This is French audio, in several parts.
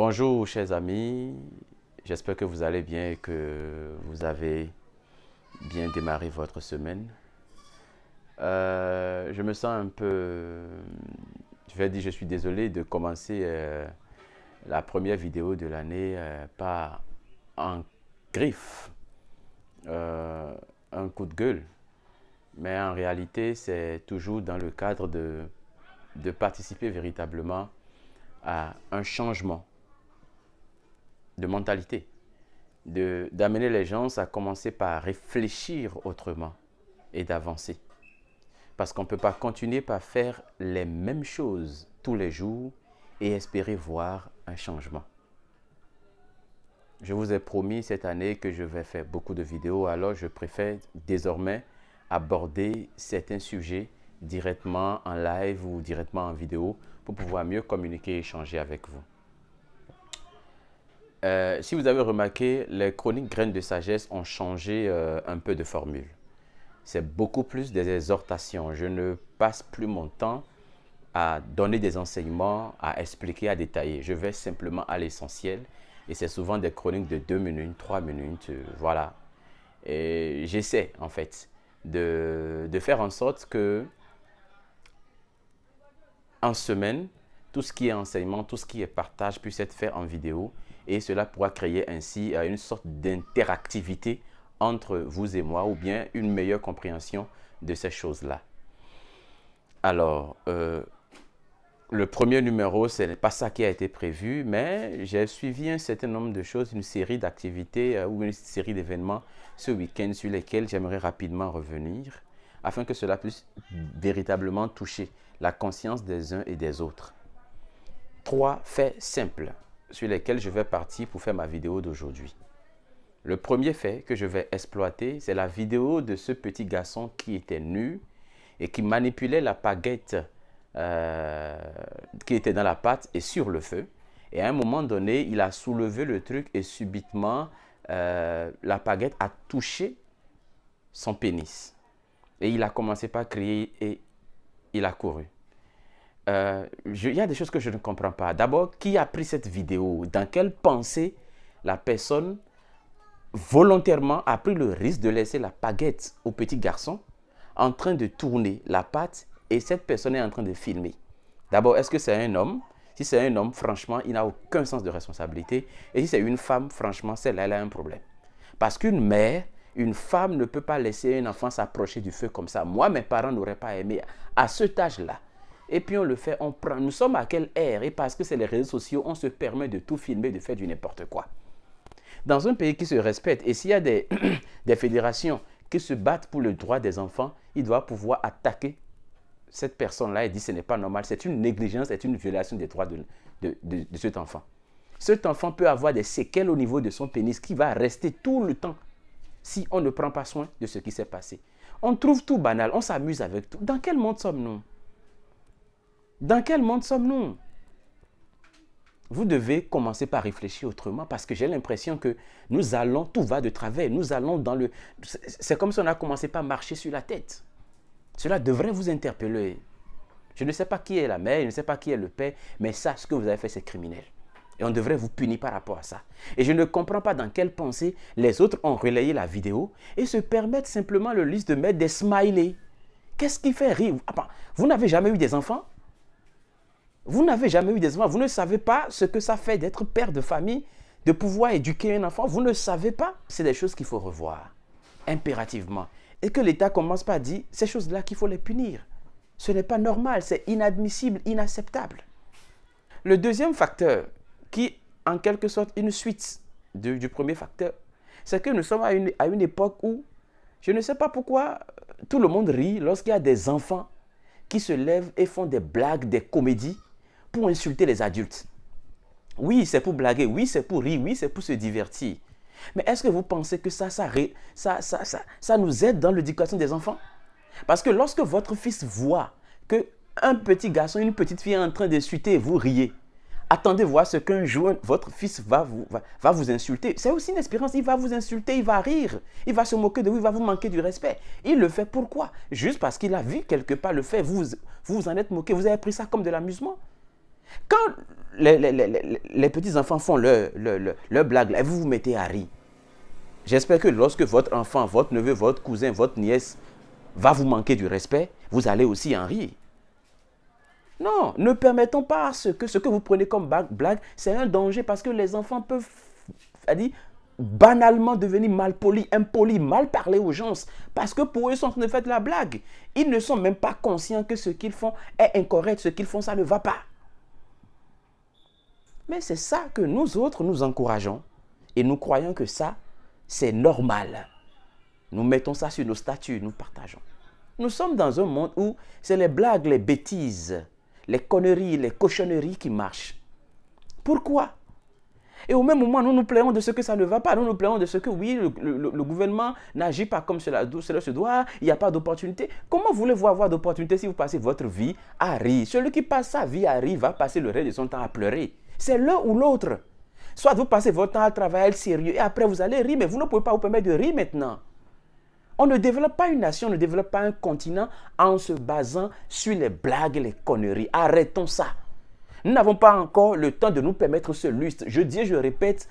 Bonjour chers amis, j'espère que vous allez bien et que vous avez bien démarré votre semaine. Je me sens un peu, je vais dire, je suis désolé de commencer la première vidéo de l'année par un griffe, euh, un coup de gueule. Mais en réalité, c'est toujours dans le cadre de participer véritablement à un changement de mentalité, d'amener les gens à commencer par réfléchir autrement et d'avancer. Parce qu'on ne peut pas continuer par faire les mêmes choses tous les jours et espérer voir un changement. Je vous ai promis cette année que je vais faire beaucoup de vidéos, alors je préfère désormais aborder certains sujets directement en live ou directement en vidéo pour pouvoir mieux communiquer et échanger avec vous. Si vous avez remarqué, les chroniques Graines de Sagesse ont changé un peu de formule. C'est beaucoup plus des exhortations. Je ne passe plus mon temps à donner des enseignements, à expliquer, à détailler. Je vais simplement à l'essentiel. Et c'est souvent des chroniques de 2 minutes, 3 minutes, voilà. Et j'essaie en fait de faire en sorte que en semaine, tout ce qui est enseignement, tout ce qui est partage puisse être fait en vidéo et cela pourra créer ainsi une sorte d'interactivité entre vous et moi ou bien une meilleure compréhension de ces choses-là. Alors, le premier numéro, ce n'est pas ça qui a été prévu, mais j'ai suivi un certain nombre de choses, une série d'activités ou une série d'événements ce week-end sur lesquels j'aimerais rapidement revenir afin que cela puisse véritablement toucher la conscience des uns et des autres. 3 faits simples sur lesquels je vais partir pour faire ma vidéo d'aujourd'hui. Le premier fait que je vais exploiter, c'est la vidéo de ce petit garçon qui était nu et qui manipulait la baguette qui était dans la pâte et sur le feu. Et à un moment donné, il a soulevé le truc et subitement, la baguette a touché son pénis. Et il a commencé par crier et il a couru. Il y a des choses que je ne comprends pas. D'abord, qui a pris cette vidéo? Dans quelle pensée la personne volontairement a pris le risque de laisser la baguette au petit garçon en train de tourner la pâte et cette personne est en train de filmer? D'abord, est-ce que c'est un homme? Si c'est un homme, franchement, il n'a aucun sens de responsabilité. Et si c'est une femme, franchement, celle-là, elle a un problème. Parce qu'une mère, une femme ne peut pas laisser un enfant s'approcher du feu comme ça. Moi, mes parents n'auraient pas aimé à cet âge-là. Et puis on le fait, on prend. Nous sommes à quelle ère? Et parce que c'est les réseaux sociaux, on se permet de tout filmer, de faire du n'importe quoi. Dans un pays qui se respecte, et s'il y a des fédérations qui se battent pour le droit des enfants, il doit pouvoir attaquer cette personne-là et dire que ce n'est pas normal. C'est une négligence, c'est une violation des droits de cet enfant. Cet enfant peut avoir des séquelles au niveau de son pénis qui va rester tout le temps si on ne prend pas soin de ce qui s'est passé. On trouve tout banal, on s'amuse avec tout. Dans quel monde sommes-nous? Dans quel monde sommes-nous? Vous devez commencer par réfléchir autrement parce que j'ai l'impression que nous allons, tout va de travers. Nous allons dans le... C'est comme si on a commencé par marcher sur la tête. Cela devrait vous interpeller. Je ne sais pas qui est la mère, je ne sais pas qui est le père, mais ça, ce que vous avez fait, c'est criminel. Et on devrait vous punir par rapport à ça. Et je ne comprends pas dans quelle pensée les autres ont relayé la vidéo et se permettent simplement le luxe de mettre des smileys. Qu'est-ce qui fait rire? Vous n'avez jamais eu des enfants? Vous n'avez jamais eu des enfants, vous ne savez pas ce que ça fait d'être père de famille, de pouvoir éduquer un enfant, vous ne savez pas. C'est des choses qu'il faut revoir, impérativement. Et que l'État commence par dire, ces choses-là qu'il faut les punir. Ce n'est pas normal, c'est inadmissible, inacceptable. Le deuxième facteur, qui en quelque sorte une suite du premier facteur, c'est que nous sommes à une époque où, je ne sais pas pourquoi, tout le monde rit lorsqu'il y a des enfants qui se lèvent et font des blagues, des comédies, pour insulter les adultes. Oui, c'est pour blaguer, oui, c'est pour rire, oui, c'est pour se divertir. Mais est-ce que vous pensez que ça nous aide dans l'éducation des enfants? Parce que lorsque votre fils voit qu'un petit garçon, une petite fille est en train d'insulter et vous riez, attendez voir ce qu'un jour votre fils va vous insulter. C'est aussi une expérience, il va vous insulter, il va rire, il va se moquer de vous, il va vous manquer du respect. Il le fait pourquoi? Juste parce qu'il a vu quelque part le fait, vous vous en êtes moqué, vous avez pris ça comme de l'amusement. Quand les petits-enfants font leur blague, là, vous vous mettez à rire. J'espère que lorsque votre enfant, votre neveu, votre cousin, votre nièce va vous manquer du respect, vous allez aussi en rire. Non, ne permettons pas ce que vous prenez comme blague, c'est un danger parce que les enfants peuvent banalement devenir malpolis, impolis, mal parler aux gens parce que pour eux, ils sont en train de faire de la blague. Ils ne sont même pas conscients que ce qu'ils font est incorrect, ce qu'ils font, ça ne va pas. Mais c'est ça que nous autres, nous encourageons et nous croyons que ça, c'est normal. Nous mettons ça sur nos statuts, nous partageons. Nous sommes dans un monde où c'est les blagues, les bêtises, les conneries, les cochonneries qui marchent. Pourquoi? Et au même moment, nous nous plaignons de ce que ça ne va pas. Nous nous plaignons de ce que, oui, le gouvernement n'agit pas comme cela se doit. Il n'y a pas d'opportunité. Comment voulez-vous avoir d'opportunité si vous passez votre vie à rire? Celui qui passe sa vie à rire va passer le reste de son temps à pleurer. C'est l'un ou l'autre. Soit vous passez votre temps à travailler sérieux et après vous allez rire, mais vous ne pouvez pas vous permettre de rire maintenant. On ne développe pas une nation, on ne développe pas un continent en se basant sur les blagues et les conneries. Arrêtons ça. Nous n'avons pas encore le temps de nous permettre ce lustre. Je dis et je répète,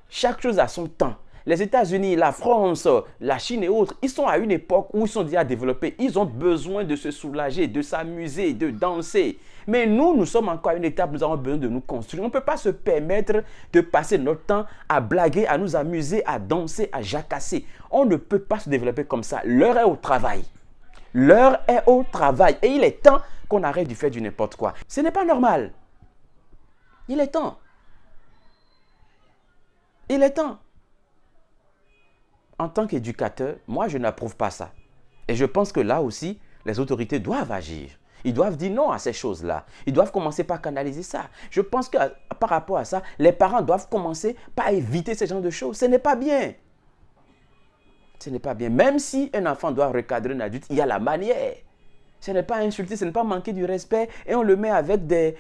chaque chose a son temps. Les États-Unis, la France, la Chine et autres, ils sont à une époque où ils sont déjà développés. Ils ont besoin de se soulager, de s'amuser, de danser. Mais nous sommes encore à une étape où nous avons besoin de nous construire. On ne peut pas se permettre de passer notre temps à blaguer, à nous amuser, à danser, à jacasser. On ne peut pas se développer comme ça. L'heure est au travail. L'heure est au travail. Et il est temps qu'on arrête de faire du n'importe quoi. Ce n'est pas normal. Il est temps. Il est temps. En tant qu'éducateur, moi, je n'approuve pas ça. Et je pense que là aussi, les autorités doivent agir. Ils doivent dire non à ces choses-là. Ils doivent commencer par canaliser ça. Je pense que par rapport à ça, les parents doivent commencer par éviter ce genre de choses. Ce n'est pas bien. Ce n'est pas bien. Même si un enfant doit recadrer un adulte, il y a la manière. Ce n'est pas insulter, ce n'est pas manquer du respect. Et on le met avec des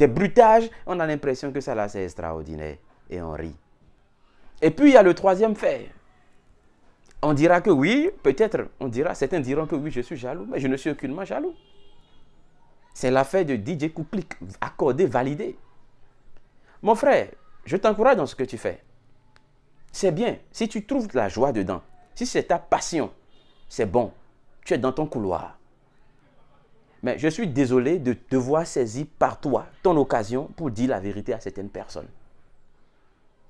bruitages. On a l'impression que ça là, c'est extraordinaire. Et on rit. Et puis, il y a le troisième fait. On dira que oui, peut-être, certains diront que oui, je suis jaloux, mais je ne suis aucunement jaloux. C'est l'affaire de DJ Kukluk, accordé, validé. Mon frère, je t'encourage dans ce que tu fais. C'est bien, si tu trouves de la joie dedans, si c'est ta passion, c'est bon, tu es dans ton couloir. Mais je suis désolé de devoir saisir par toi ton occasion pour dire la vérité à certaines personnes.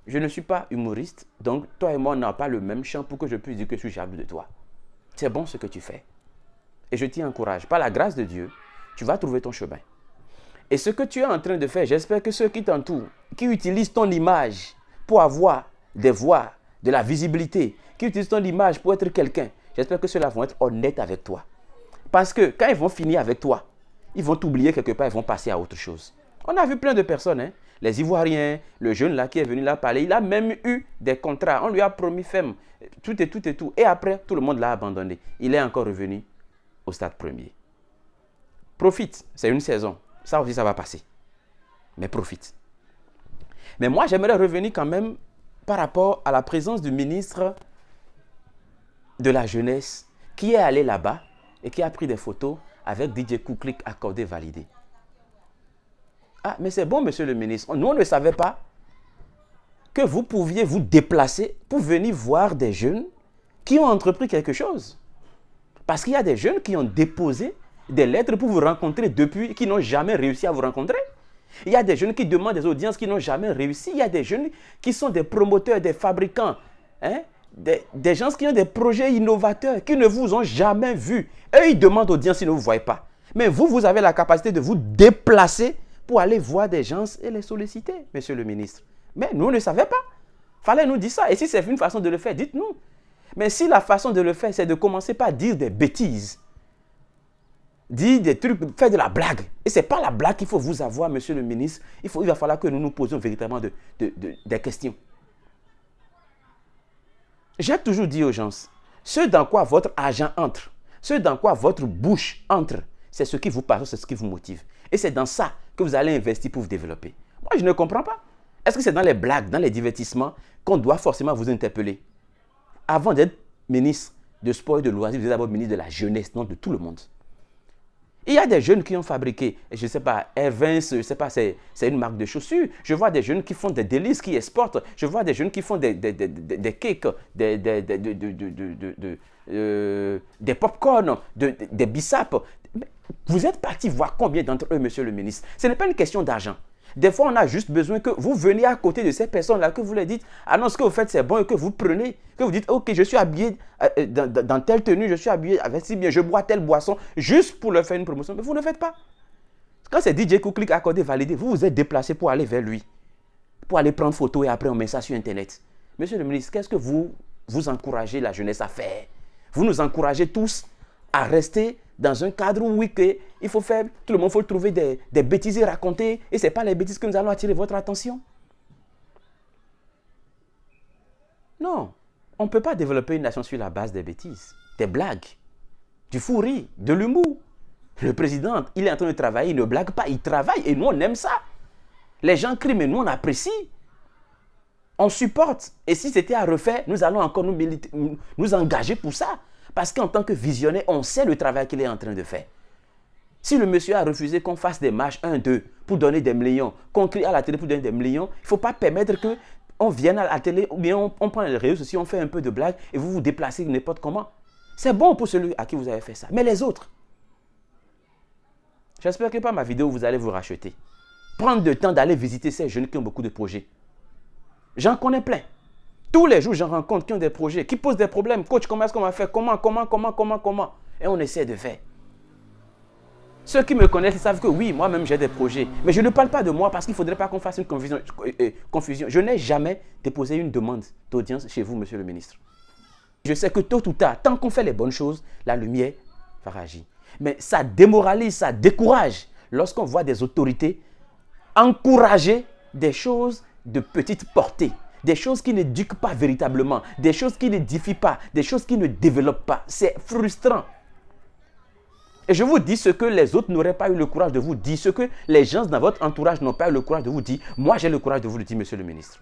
Je ne suis pas humoriste, donc toi et moi, on n'a pas le même champ pour que je puisse dire que je suis jaloux de toi. C'est bon ce que tu fais. Et je t'y encourage. Par la grâce de Dieu, tu vas trouver ton chemin. Et ce que tu es en train de faire, j'espère que ceux qui t'entourent, qui utilisent ton image pour avoir des voix, de la visibilité, qui utilisent ton image pour être quelqu'un, j'espère que ceux-là vont être honnêtes avec toi. Parce que quand ils vont finir avec toi, ils vont t'oublier quelque part, ils vont passer à autre chose. On a vu plein de personnes, les Ivoiriens, le jeune là qui est venu là parler, il a même eu des contrats. On lui a promis ferme, tout et tout et tout. Et après, tout le monde l'a abandonné. Il est encore revenu au stade premier. Profite, c'est une saison. Ça aussi, ça va passer. Mais profite. Mais moi, j'aimerais revenir quand même par rapport à la présence du ministre de la Jeunesse qui est allé là-bas et qui a pris des photos avec DJ Kukluk accordé, validé. Ah, mais c'est bon, monsieur le ministre. Nous, on ne savait pas que vous pouviez vous déplacer pour venir voir des jeunes qui ont entrepris quelque chose. Parce qu'il y a des jeunes qui ont déposé des lettres pour vous rencontrer depuis, qui n'ont jamais réussi à vous rencontrer. Il y a des jeunes qui demandent des audiences qui n'ont jamais réussi. Il y a des jeunes qui sont des promoteurs, des fabricants, des gens qui ont des projets innovateurs, qui ne vous ont jamais vu. Eux, ils demandent audience, ils ne vous voient pas. Mais vous, vous avez la capacité de vous déplacer pour aller voir des gens et les solliciter, monsieur le ministre. Mais nous, on ne savait pas. Fallait nous dire ça. Et si c'est une façon de le faire, dites-nous. Mais si la façon de le faire, c'est de commencer par dire des bêtises, dire des trucs, faire de la blague. Et ce n'est pas la blague qu'il faut vous avoir, monsieur le ministre. Il va falloir que nous nous posions véritablement des questions. J'ai toujours dit aux gens, ce dans quoi votre argent entre, ce dans quoi votre bouche entre, c'est ce qui vous passionne, c'est ce qui vous motive. Et c'est dans ça que vous allez investir pour vous développer. Moi, je ne comprends pas. Est-ce que c'est dans les blagues, dans les divertissements qu'on doit forcément vous interpeller? Avant d'être ministre de sport et de loisirs, vous êtes d'abord ministre de la jeunesse, non de tout le monde. Il y a des jeunes qui ont fabriqué, je ne sais pas, Evans, je ne sais pas, c'est une marque de chaussures. Je vois des jeunes qui font des délices, qui exportent. Je vois des jeunes qui font des cakes, des pop-corn, des bissap. Vous êtes parti voir combien d'entre eux, monsieur le ministre. Ce n'est pas une question d'argent. Des fois, on a juste besoin que vous veniez à côté de ces personnes-là, que vous leur dites, ah non, ce que vous faites, c'est bon, et que vous prenez, que vous dites, ok, je suis habillé dans telle tenue, je suis habillé avec si bien, je bois telle boisson, juste pour leur faire une promotion. Mais vous ne le faites pas. Quand c'est DJ Kuclick accordé, validé, vous vous êtes déplacé pour aller vers lui, pour aller prendre photo et après on met ça sur Internet. Monsieur le ministre, qu'est-ce que vous encouragez la jeunesse à faire? Vous nous encouragez tous à rester dans un cadre où oui, il faut faire, tout le monde faut trouver des bêtises et raconter, et ce n'est pas les bêtises que nous allons attirer votre attention. Non, on ne peut pas développer une nation sur la base des bêtises, des blagues, du fou rire, de l'humour. Le président, il est en train de travailler, il ne blague pas, il travaille, et nous on aime ça. Les gens crient, mais nous on apprécie. On supporte, et si c'était à refaire, nous allons encore nous engager pour ça. Parce qu'en tant que visionnaire, on sait le travail qu'il est en train de faire. Si le monsieur a refusé qu'on fasse des marches 1, 2 pour donner des millions, qu'on crie à la télé pour donner des millions, il ne faut pas permettre qu'on vienne à la télé ou bien on prend les réseaux sociaux, on fait un peu de blague et vous vous déplacez n'importe comment. C'est bon pour celui à qui vous avez fait ça. Mais les autres, j'espère que par ma vidéo, vous allez vous racheter. Prendre le temps d'aller visiter ces jeunes qui ont beaucoup de projets. J'en connais plein. Tous les jours, j'en rencontre qui ont des projets, qui posent des problèmes. Coach, comment est-ce qu'on va faire? Comment? Et on essaie de faire. Ceux qui me connaissent, ils savent que oui, moi-même, j'ai des projets. Mais je ne parle pas de moi parce qu'il ne faudrait pas qu'on fasse une confusion. Je n'ai jamais déposé une demande d'audience chez vous, monsieur le ministre. Je sais que tôt ou tard, tant qu'on fait les bonnes choses, la lumière va réagir. Mais ça démoralise, ça décourage lorsqu'on voit des autorités encourager des choses de petite portée. Des choses qui n'éduquent pas véritablement, des choses qui n'édifient pas, des choses qui ne développent pas. C'est frustrant. Et je vous dis ce que les autres n'auraient pas eu le courage de vous dire, ce que les gens dans votre entourage n'ont pas eu le courage de vous dire. Moi, j'ai le courage de vous le dire, monsieur le ministre.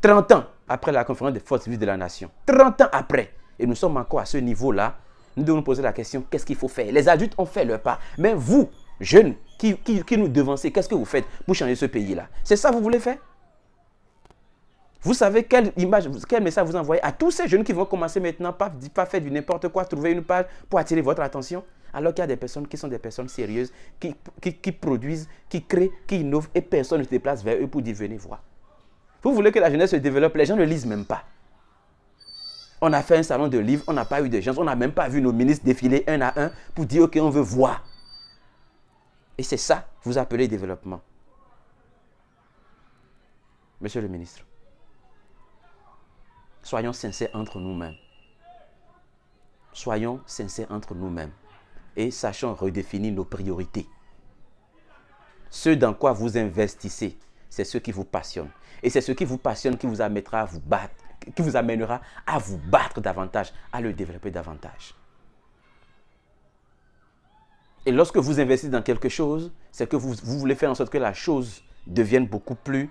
30 ans après la conférence des forces vives de la nation, 30 ans après, et nous sommes encore à ce niveau-là, nous devons nous poser la question, qu'est-ce qu'il faut faire? Les adultes ont fait leur part, mais vous, jeunes, qui nous devancez, qu'est-ce que vous faites pour changer ce pays-là? C'est ça que vous voulez faire? Vous savez quelle image, quel message vous envoyez à tous ces jeunes qui vont commencer maintenant, pas faire du n'importe quoi, trouver une page pour attirer votre attention, alors qu'il y a des personnes qui sont des personnes sérieuses, qui produisent, qui créent, qui innovent, et personne ne se déplace vers eux pour dire venez voir. Vous voulez que la jeunesse se développe, les gens ne lisent même pas. On a fait un salon de livres, on n'a pas eu de gens, on n'a même pas vu nos ministres défiler un à un pour dire ok, on veut voir. Et c'est ça que vous appelez développement. Monsieur le ministre, soyons sincères entre nous-mêmes. Soyons sincères entre nous-mêmes. Et sachons redéfinir nos priorités. Ce dans quoi vous investissez, c'est ce qui vous passionne. Et c'est ce qui vous passionne qui vous amènera à vous battre, qui vous amènera à vous battre davantage, à le développer davantage. Et lorsque vous investissez dans quelque chose, c'est que vous voulez faire en sorte que la chose devienne beaucoup plus,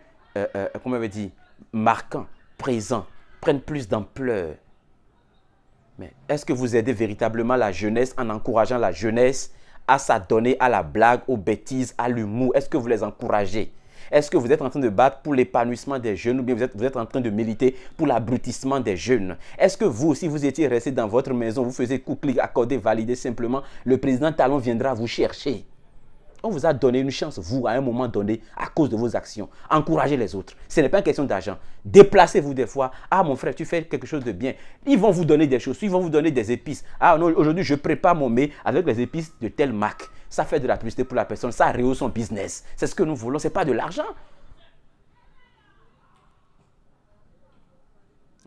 comment on va dire, marquant, présent, prenne plus d'ampleur. Mais est-ce que vous aidez véritablement la jeunesse en encourageant la jeunesse à s'adonner à la blague, aux bêtises, à l'humour? Est-ce que vous les encouragez? Est-ce que vous êtes en train de battre pour l'épanouissement des jeunes ou bien vous êtes en train de militer pour l'abrutissement des jeunes? Est-ce que vous, si vous étiez resté dans votre maison, vous faisiez clic, accorder, valider simplement, le président Talon viendra vous chercher? On vous a donné une chance, vous, à un moment donné, à cause de vos actions. Encouragez les autres. Ce n'est pas une question d'argent. Déplacez-vous des fois. Ah, mon frère, tu fais quelque chose de bien. Ils vont vous donner des choses, ils vont vous donner des épices. Ah, non, aujourd'hui, je prépare mon mets avec les épices de telle marque. Ça fait de la publicité pour la personne, ça rehausse son business. C'est ce que nous voulons, ce n'est pas de l'argent.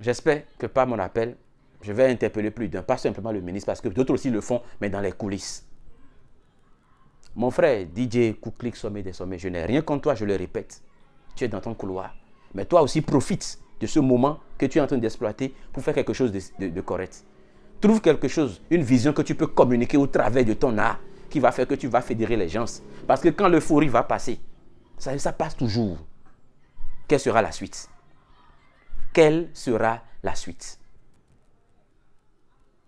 J'espère que par mon appel, je vais interpeller plus d'un, pas simplement le ministre, parce que d'autres aussi le font, mais dans les coulisses. Mon frère, DJ Kuclick, sommet des sommets, je n'ai rien contre toi, je le répète. Tu es dans ton couloir. Mais toi aussi, profite de ce moment que tu es en train d'exploiter pour faire quelque chose de correct. Trouve quelque chose, une vision que tu peux communiquer au travers de ton art, qui va faire que tu vas fédérer les gens. Parce que quand l'euphorie va passer, ça passe toujours. Quelle sera la suite? Quelle sera la suite?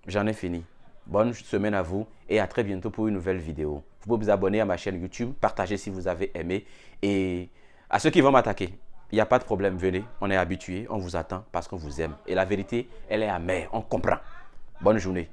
J'en ai fini. Bonne semaine à vous et à très bientôt pour une nouvelle vidéo. Vous pouvez vous abonner à ma chaîne YouTube, partager si vous avez aimé. Et à ceux qui vont m'attaquer, il n'y a pas de problème, venez, on est habitués, on vous attend parce qu'on vous aime. Et la vérité, elle est amère, on comprend. Bonne journée.